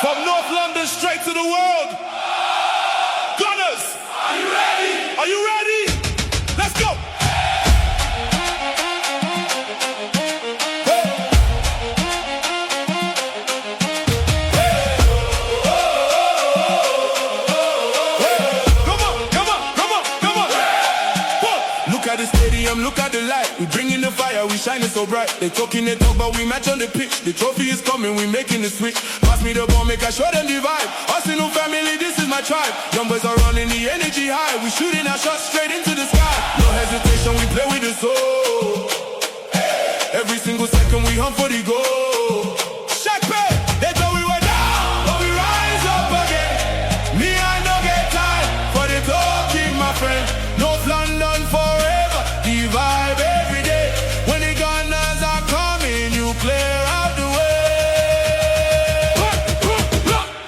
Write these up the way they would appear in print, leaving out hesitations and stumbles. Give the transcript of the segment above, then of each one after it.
From North London straight to the world. Gunners, are you ready? Are you ready? Let's go. Look at the stadium, look at the light. We bringing the fire, we shining so bright. They talking, they talk, but we match on the pitch. The trophy is coming, we making the switch. Pass me the ball, make I show them the vibe. Us in no family, this is my tribe. Young boys are running the energy high. We shooting our shots straight into the sky. No hesitation, we play with the soul. Every single second we hunt for the goal. They thought we were down, but we rise up again. Me, I no get time for the talking, my friend. North London forever, the vibe every day. When the gunners are coming, you clear out the way.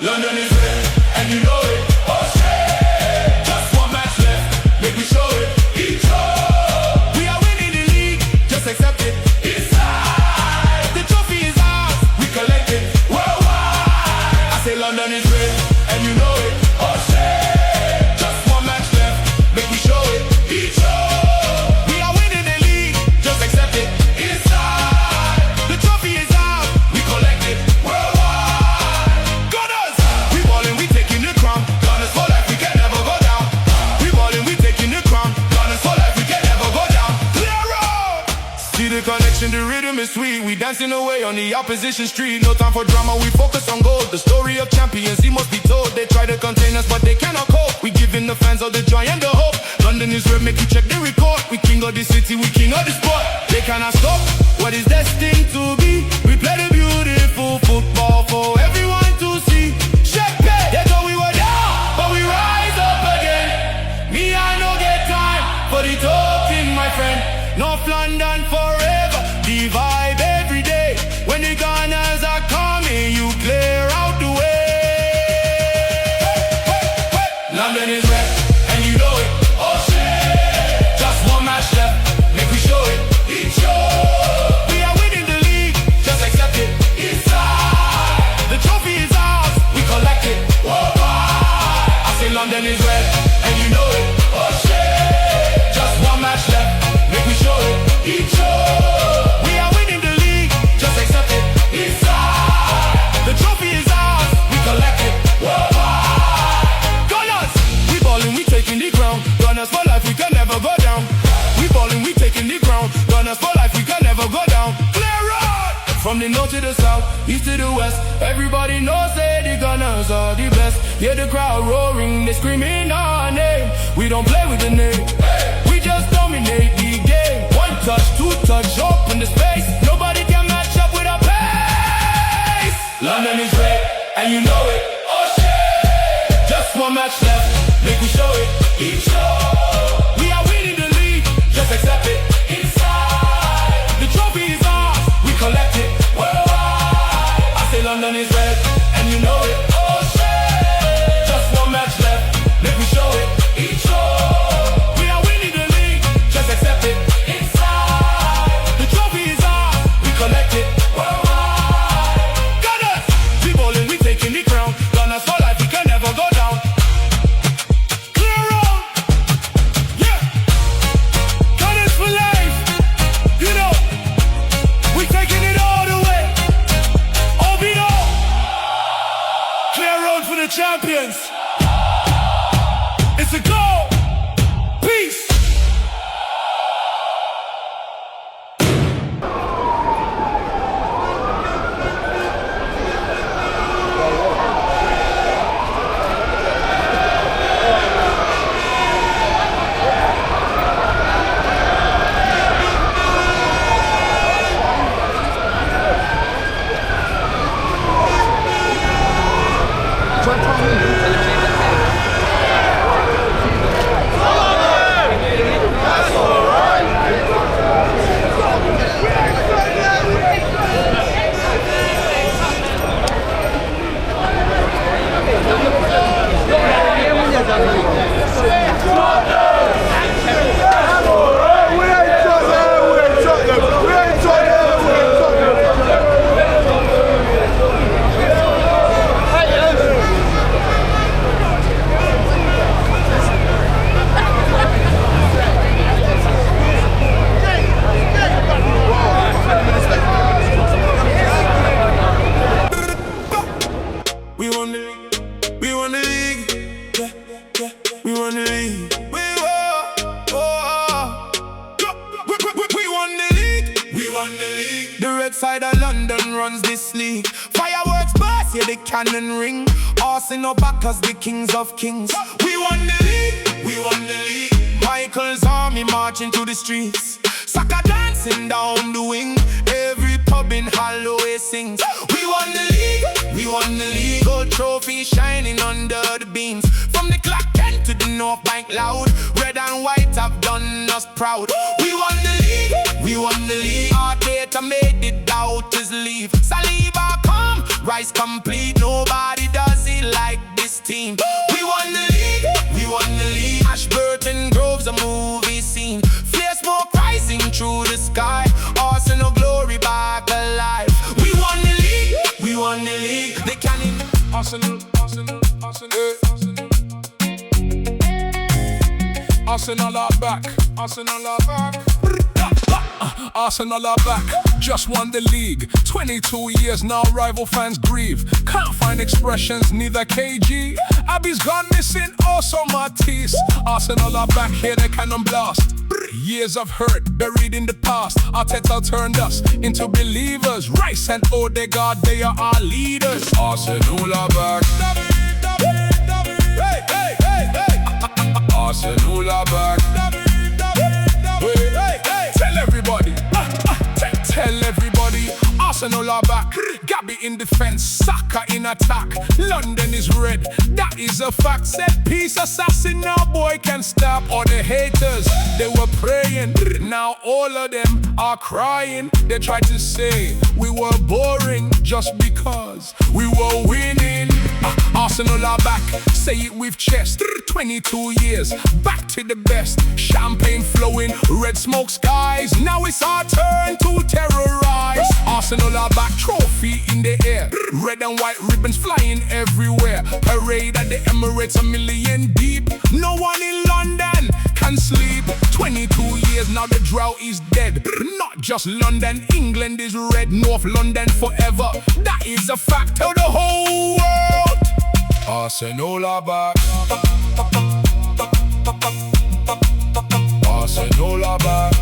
London is red, and you know it. Oh shit, just one match left, make me show it. Each other, we are winning the league, just accept it. Inside, the trophy is ours, we collect it worldwide. I say London is red, and you know it. Oh shit, just one match left, make me show it. Each other, we are winning the league, just accept it. Inside, the trophy is ours, we collect it worldwide. Gunners, we ballin', we taking the crown. Gunners for life, we can never go down. We ballin', we taking the crown. Gunners for life, we can never go down. Clear road. See the connection, the rhythm is sweet. We dancing away on the opposition street. No time for drama, we focus on gold. The story of champions, he must be told. They try to contain us, but they cannot cope. We giving the fans all the joy and the hope. London is red, make you check the record. We king of the city, we king of the sport. They cannot stop what is destined to be. We play the beautiful football for everyone to see. Shake it, they thought we were down, but we rise up again. Me, I no get time for the talking, my friend. North London forever, the vibe every day. When the gunners are coming, you clear out the way. London is red, and you know it. Oh shit, just one match left, make we show it. Each other, we are winning the league, just accept it. Inside, the trophy is ours, we collect it worldwide. I say London is red, and you know it. Oh shit, just one match left, make we show it. Each other, we are winning the league, just accept it. Inside, the trophy is ours, we collect it worldwide. Gunners, we ballin', we taking the ground. Gunners for life, we can never go down. We ballin', we taking the ground. Gunners for life, we can never go down. Clear road! From the north to the south, east to the west, everybody knows that the gunners are the best. Hear the crowd roaring, they screaming our name. We don't play with the name, we just dominate the game. One touch, two touch, open the space. Nobody can match up with our pace. London is red, and you know it. Oh shit, just one match left, make we show it. Each other, we are winning the league, just accept it. Inside, the trophy is ours, we collect it worldwide. I say London is red, and you know it. Oh shit, just one match left, make we show it. Each other, we are winning the league, just accept it. Inside, the trophy is ours, we collect it worldwide. Gunners, we ballin', we taking the crown. Gunners for life, we can never go down. Clear road. won the league. The red side of London runs this league. Fireworks burst, yeah, the cannon ring. Us in our back as the kings of kings. We won the league, we won the league. Michael's army marching to the streets. Soccer dancing down the wing. Every pub in Holloway sings. We won the league, we won the league. Gold trophy shining under the beams. From the clock 10 to the North Bank loud. Red and white have done us proud. We won the league, we won the league. Arteta made the doubters leave. Saliba come, rise complete. Nobody does it like this team. We won the league, we won the league. Ashburton Grove's a movie scene. Flare smoke rising through the sky. Arsenal glory back alive. We won the league, we won the league. They cannon. Arsenal, Arsenal, Arsenal, Arsenal. Arsenal are back, Arsenal are back. Arsenal are back, just won the league. 22 years now, rival fans grieve. Can't find expressions, neither KG. Abby's gone missing, also Matisse. Arsenal are back, here they cannon blast. Years of hurt, buried in the past. Arteta turned us into believers. Rice and Odegaard, they are our leaders. Arsenal are back. Hey, hey, hey, hey. Arsenal are back. Hey, hey, hey. Tell everybody, tell everybody. Arsenal are back. Gabby in defense, Saka in attack. London is red, that is a fact. Set piece assassin, now boy can stop. All the haters, they were praying. Now all of them are crying. They tried to say we were boring just because we were winning. Arsenal are back, say it with chest. 22 years, back to the best. Champagne flowing, red smoke skies. Now it's our turn to terrorize. Arsenal are back, trophy in the air. Red and white ribbons flying everywhere. Parade at the Emirates, a million deep. No one in London can sleep. 22 years now, the drought is dead. Not just London, England is red. North London forever, that is a fact. Tell the whole world, Arsenal are back. Arsenal are back.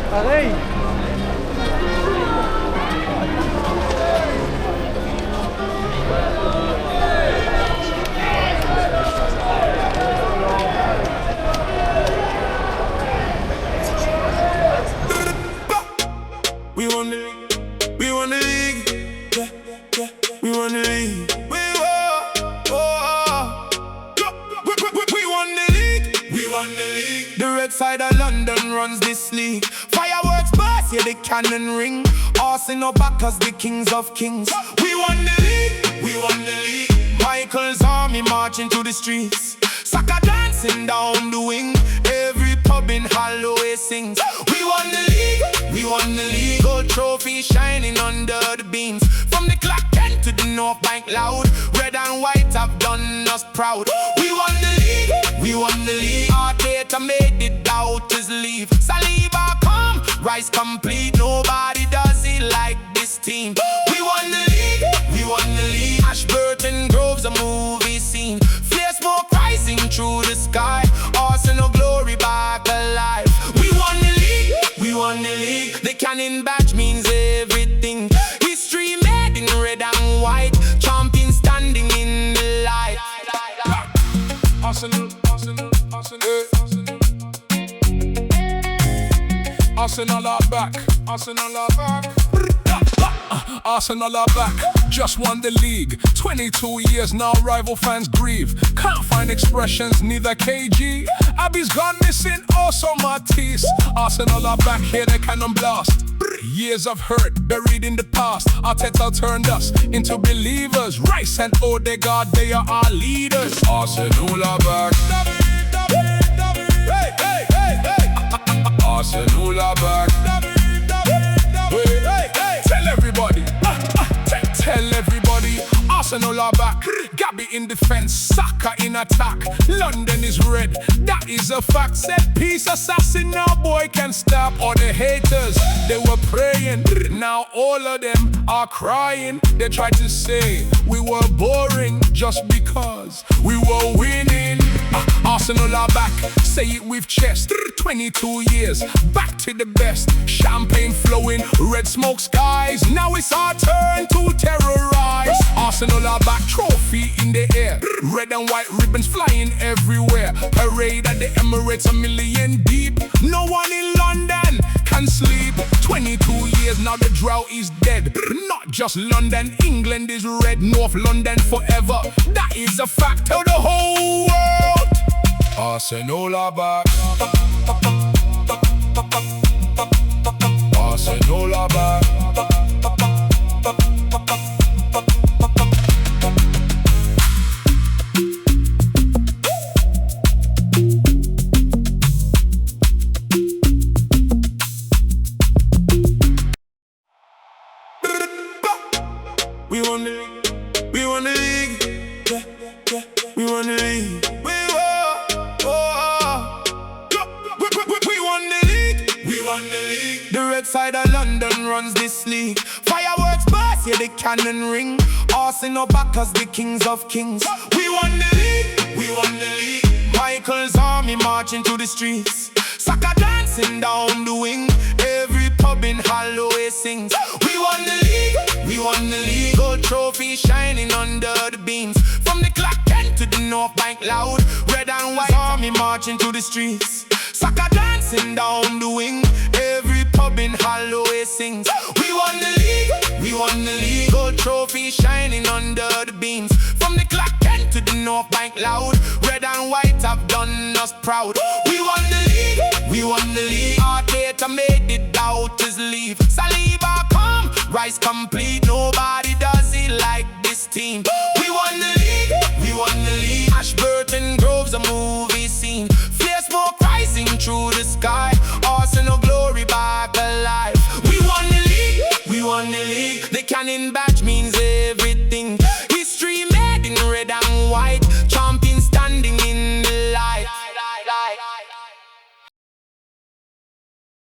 Pareil. We won the league, we won the league, yeah, yeah, we won the league. We won the league, we won the league. The red side of London runs this league. Fireworks burst, yeah, the cannon ring. Us in our back as the kings of kings. We won the league, we won the league. Michael's army marching to the streets. Soccer dancing down the wing. Every pub in Holloway sings. We won the league, we won the league. Gold north bank loud. Red and white have done us proud. We won the league, we won the league. Our data made the doubters leave. Saliba come, rise complete. Nobody does it like this team. We won the league, we won the league. Ashburton Grove's a movie scene. Flare smoke rising through the sky. Arsenal glory back alive. We won the league, we won the league. The cannon badge means everything. History made in red and white. Champion standing in the light. Arsenal, Arsenal, Arsenal, Arsenal. Arsenal are back, Arsenal are back. Arsenal are back, just won the league. 22 years now, rival fans grieve. Can't find expressions, neither KG. Abby's gone missing, also Matisse. Arsenal are back, here they cannon blast. Years of hurt buried in the past. Arteta turned us into believers. Rice and Odegaard, they are our leaders. Arsenal are back. Hey, hey, hey, hey. Arsenal are back. Hey, hey, hey. Tell everybody, tell everybody. Arsenal are back. Gabby in defense, Saka in attack. London is red, that is a fact. Set piece assassin, now boy can stop. All the haters, they were praying. Now all of them are crying. They tried to say we were boring just because we were winning. Arsenal are back, say it with chest. 22 years, back to the best. Champagne flowing, red smoke skies. Now it's our turn to terrorize. Arsenal are back, trophy in the air. Red and white ribbons flying everywhere. Parade at the Emirates, a million deep. No one in London can sleep. 22 years now, the drought is dead. Not just London, England is red. North London forever, that is a fact. Tell the whole world, Arsenal are back. Arsenal are back. We won the league. We won the league. Yeah, yeah. We won the league. We won the league. We won the league. The red side of London runs this league. Fireworks burst, yeah, the cannon ring. Arsenal back as the kings of kings. We won the league. We won the league. Michael's army marching through the streets. Saka dancing down the wing. Every pub in Holloway sings. We won the league. We won the league. Gold trophy shining under the beams. From the clock 10 to the north bank loud. Red and white army marching through the streets. Saka dancing down the wing. Every pub in Holloway sings. We won the league. We won the league. Gold trophy shining under the beams. From the clock 10 to the north bank loud. Red and white have done us proud. We won the league. We won the league. Our data made the doubters leave. Saliba come, rise complete. Nobody does it like this team. We won the league. We won the league. Ashburton Grove's a movie scene. Flare smoke rising through the sky. Arsenal glory back alive. We won the league. We won the league. The cannon back